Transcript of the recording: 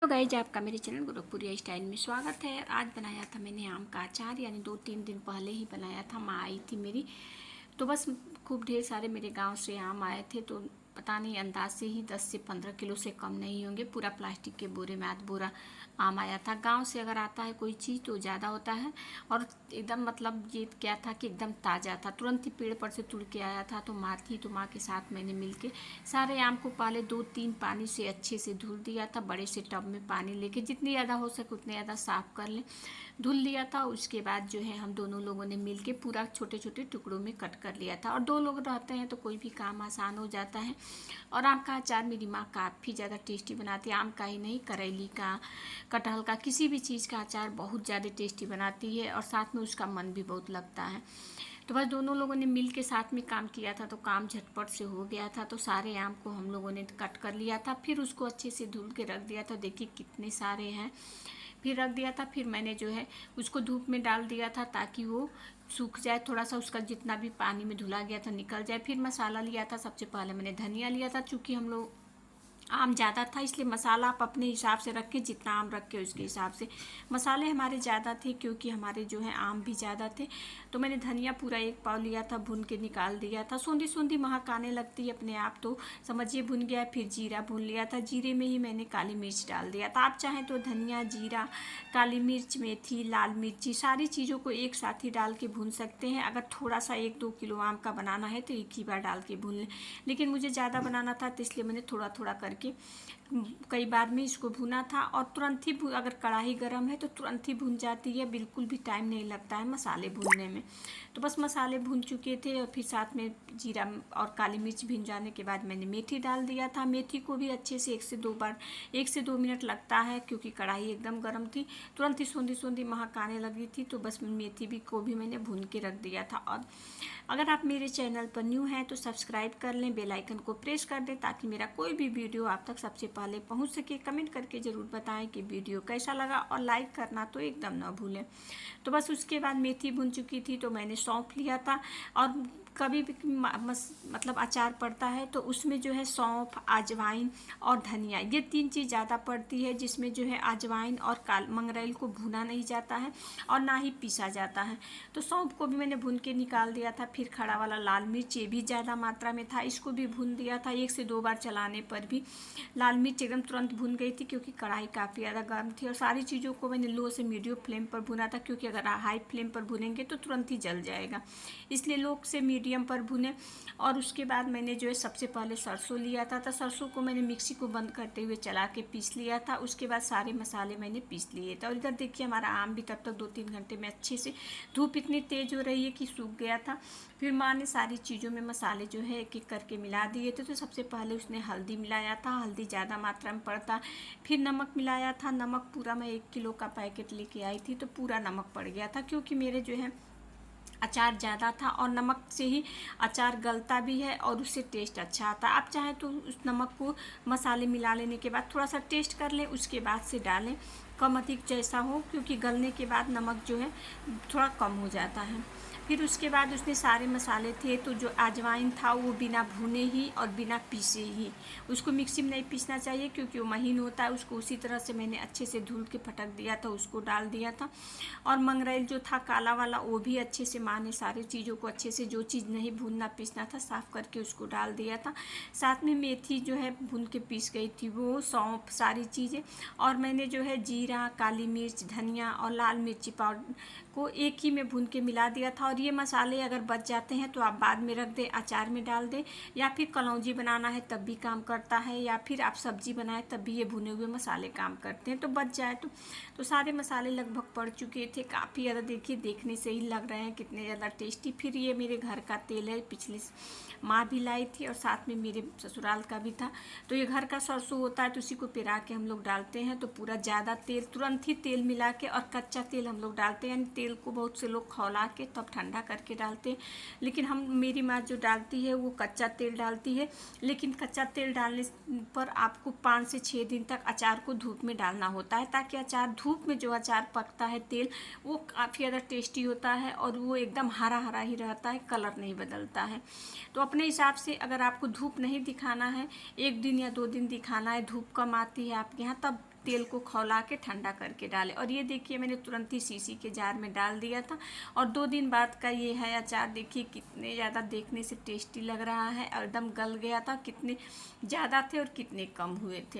तो गाइज आपका मेरे चैनल गोरखपुरी स्टाइल में स्वागत है। आज बनाया था मैंने आम का अचार, यानी 2-3 दिन पहले ही बनाया था। माँ आई थी मेरी, तो बस खूब ढेर सारे मेरे गांव से आम आए थे। तो पता नहीं, अंदाज से ही 10 से 15 किलो से कम नहीं होंगे। पूरा प्लास्टिक के बोरे में आध बोरा आम आया था। गांव से अगर आता है कोई चीज़ तो ज़्यादा होता है, और एकदम मतलब ये क्या था कि एकदम ताज़ा था, तुरंत ही पेड़ पर से तुड़ के आया था। तो माँ थी, तो माँ के साथ मैंने मिलके सारे आम को पहले 2-3 पानी से अच्छे से धुल दिया था। बड़े से टब में पानी लेके जितनी ज़्यादा हो सके उतने ज़्यादा साफ़ कर लें, धुल लिया था। उसके बाद जो है हम दोनों लोगों ने मिलके पूरा छोटे छोटे टुकड़ों में कट कर लिया था। और 2 लोग रहते हैं तो कोई भी काम आसान हो जाता है। और आम का अचार मेरी माँ काफ़ी ज़्यादा टेस्टी बनाती है। आम का ही नहीं, करेली का, कटहल का, किसी भी चीज़ का अचार बहुत ज़्यादा टेस्टी बनाती है, और साथ में उसका मन भी बहुत लगता है। तो बस दोनों लोगों ने मिल के साथ में काम किया था, तो काम झटपट से हो गया था। तो सारे आम को हम लोगों ने कट कर लिया था, फिर उसको अच्छे से धुल के रख दिया था। देखिए कितने सारे हैं, फिर रख दिया था। फिर मैंने जो है उसको धूप में डाल दिया था ताकि वो सूख जाए, थोड़ा सा उसका जितना भी पानी में धुला गया था निकल जाए। फिर मसाला लिया था, सबसे पहले मैंने धनिया लिया था। चूँकि हम लोग आम ज़्यादा था इसलिए मसाला आप अपने हिसाब से रखें, जितना आम रखे उसके हिसाब से। मसाले हमारे ज़्यादा थे क्योंकि हमारे जो है आम भी ज़्यादा थे। तो मैंने धनिया पूरा 1 पाव लिया था, भून के निकाल दिया था। सूंधी सूंधी महक आने लगती है अपने आप, तो समझिए भुन गया। फिर जीरा भून लिया था, जीरे में ही मैंने काली मिर्च डाल दिया था। आप चाहें तो धनिया, जीरा, काली मिर्च, मेथी, लाल मिर्ची, सारी चीज़ों को एक साथ ही डाल के भून सकते हैं। अगर थोड़ा सा 1-2 किलो आम का बनाना है तो एक ही बार डाल के भून लें, लेकिन मुझे ज़्यादा बनाना था तो इसलिए मैंने थोड़ा थोड़ा करके कई बार में इसको भुना था। और तुरंत ही अगर कढ़ाई गर्म है तो तुरंत ही भुन जाती है, बिल्कुल भी टाइम नहीं लगता है मसाले भूनने में। तो बस मसाले भून चुके थे, और फिर साथ में जीरा और काली मिर्च भून जाने के बाद मैंने मेथी डाल दिया था। मेथी को भी अच्छे से 1 से 2 मिनट लगता है, क्योंकि कढ़ाई एकदम गर्म थी, तुरंत ही सूंधी सूंधी महक आने लगी थी। तो बस मेथी भी को भी मैंने भून के रख दिया था। और अगर आप मेरे चैनल पर न्यू हैं तो सब्सक्राइब कर लें, बेल आइकन को प्रेस कर दें ताकि मेरा कोई भी वीडियो आप तक सबसे पहले पहुंच सके। कमेंट करके ज़रूर बताएं कि वीडियो कैसा लगा, और लाइक करना तो एकदम ना भूलें। तो बस उसके बाद मेथी भुन चुकी थी तो मैंने सौंफ लिया था। और कभी भी मतलब अचार पड़ता है तो उसमें जो है सौंफ, अजवाइन और धनिया, ये 3 चीज़ ज़्यादा पड़ती है, जिसमें जो है अजवाइन और मंगरेल को भुना नहीं जाता है और ना ही पीसा जाता है। तो सौंफ को भी मैंने भून के निकाल दिया था। फिर खड़ा वाला लाल मिर्च, ये भी ज़्यादा मात्रा में था, इसको भी भून दिया था। 1 से 2 बार चलाने पर भी लाल मिर्च एकदम तुरंत भून गई थी, क्योंकि कढ़ाई काफ़ी ज़्यादा गर्म थी। और सारी चीज़ों को मैंने लो से मीडियम फ्लेम पर भुना था, क्योंकि अगर हाई फ्लेम पर भुनेंगे तो तुरंत ही जल जाएगा, इसलिए लो से मीडियम पर भुने। और उसके बाद मैंने जो है सबसे पहले सरसों लिया था, तो सरसों को मैंने मिक्सी को बंद करते हुए चला के पीस लिया था। उसके बाद सारे मसाले मैंने पीस लिए थे। और इधर देखिए हमारा आम भी तब तक 2-3 घंटे में अच्छे से, धूप इतनी तेज़ हो रही है कि सूख गया था। फिर माँ ने सारी चीज़ों में मसाले जो है एक एक करके मिला दिए थे। तो सबसे पहले उसने हल्दी मिलाया था, हल्दी ज़्यादा मात्रा में पड़ता। फिर नमक मिलाया था, नमक पूरा मैं 1 किलो का पैकेट लेके आई थी तो पूरा नमक पड़ गया था, क्योंकि मेरे जो है अचार ज़्यादा था, और नमक से ही अचार गलता भी है और उससे टेस्ट अच्छा आता है। आप चाहें तो उस नमक को मसाले मिला लेने के बाद थोड़ा सा टेस्ट कर लें, उसके बाद से डालें, कम अधिक जैसा हो, क्योंकि गलने के बाद नमक जो है थोड़ा कम हो जाता है। फिर उसके बाद उसमें सारे मसाले थे, तो जो अजवाइन था वो बिना भुने ही और बिना पीसे ही, उसको मिक्सी में नहीं पीसना चाहिए क्योंकि वो महीन होता है। उसको उसी तरह से मैंने अच्छे से धुल के फटक दिया था, उसको डाल दिया था। और मंगरेल जो था काला वाला, वो भी अच्छे से माँ ने सारी चीज़ों को अच्छे से, जो चीज़ नहीं भूनना पीसना था, साफ़ करके उसको डाल दिया था। साथ में मेथी जो है भून के पीस गई थी वो, सौंफ, सारी चीज़ें। और मैंने जो है जीरा, काली मिर्च, धनिया और लाल मिर्ची पाउडर को एक ही में भून के मिला दिया था। और ये मसाले अगर बच जाते हैं तो आप बाद में रख दें, अचार में डाल दें, या फिर कलौंजी बनाना है तब भी काम करता है, या फिर आप सब्जी बनाएं तब भी ये भुने हुए मसाले काम करते हैं। तो बच जाए तो सारे मसाले लगभग पड़ चुके थे, काफ़ी ज़्यादा। देखिए देखने से ही लग रहे हैं कितने ज़्यादा टेस्टी। फिर ये मेरे घर का तेल है, पिछली माँ भी लाई थी और साथ में मेरे ससुराल का भी था। तो ये घर का सरसों होता है तो उसी को पिरा के हम लोग डालते हैं। तो पूरा ज़्यादा तेल, तुरंत ही तेल मिला के, और कच्चा तेल हम लोग डालते हैं, यानी तेल को बहुत से लोग खौला के तब ठंडा करके डालते हैं, लेकिन मेरी माँ जो डालती है वो कच्चा तेल डालती है। लेकिन कच्चा तेल डालने पर आपको 5 से 6 दिन तक अचार को धूप में डालना होता है, ताकि अचार धूप में जो अचार पकता है तेल, वो काफ़ी ज़्यादा टेस्टी होता है, और वो एकदम हरा हरा ही रहता है, कलर नहीं बदलता है। तो अपने हिसाब से अगर आपको धूप नहीं दिखाना है, 1 दिन या 2 दिन दिखाना है, धूप कम आती है आपके यहाँ, तब तेल को खौला के ठंडा करके डालें। और ये देखिए मैंने तुरंत ही शीशी के जार में डाल दिया था और 2 दिन बाद का ये है अचार। देखिए कितने ज़्यादा देखने से टेस्टी लग रहा है और एकदम गल गया था, कितने ज़्यादा थे और कितने कम हुए थे।